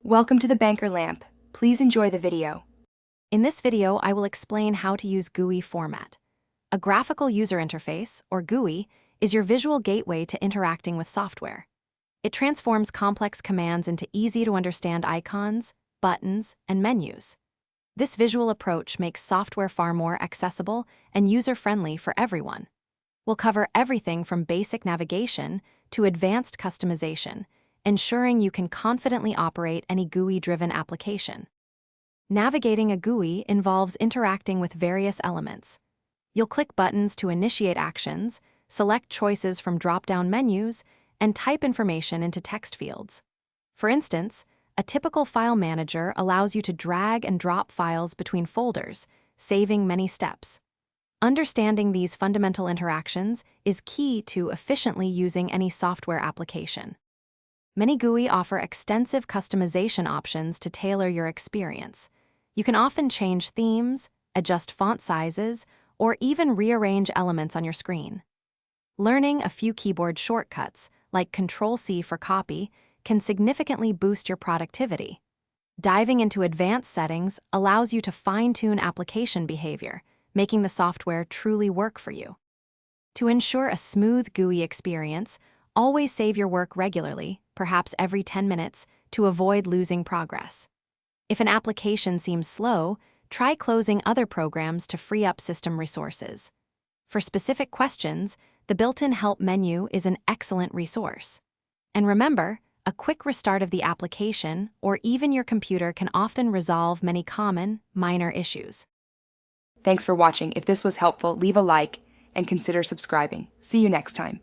Welcome to the Banker Lamp. Please enjoy the video. In this video, I will explain how to use GUI format. A graphical user interface, or GUI, is your visual gateway to interacting with software. It transforms complex commands into easy-to-understand icons, buttons, and menus. This visual approach makes software far more accessible and user-friendly for everyone. We'll cover everything from basic navigation to advanced customization, ensuring you can confidently operate any GUI-driven application. Navigating a GUI involves interacting with various elements. You'll click buttons to initiate actions, select choices from drop-down menus, and type information into text fields. For instance, a typical file manager allows you to drag and drop files between folders, saving many steps. Understanding these fundamental interactions is key to efficiently using any software application. Many GUI offer extensive customization options to tailor your experience. You can often change themes, adjust font sizes, or even rearrange elements on your screen. Learning a few keyboard shortcuts, like Control-C for copy, can significantly boost your productivity. Diving into advanced settings allows you to fine-tune application behavior, making the software truly work for you. To ensure a smooth GUI experience, always save your work regularly, perhaps every 10 minutes, to avoid losing progress. If an application seems slow, try closing other programs to free up system resources. For specific questions, the built-in help menu is an excellent resource. And remember, a quick restart of the application or even your computer can often resolve many common, minor issues. Thanks for watching. If this was helpful, leave a like and consider subscribing. See you next time.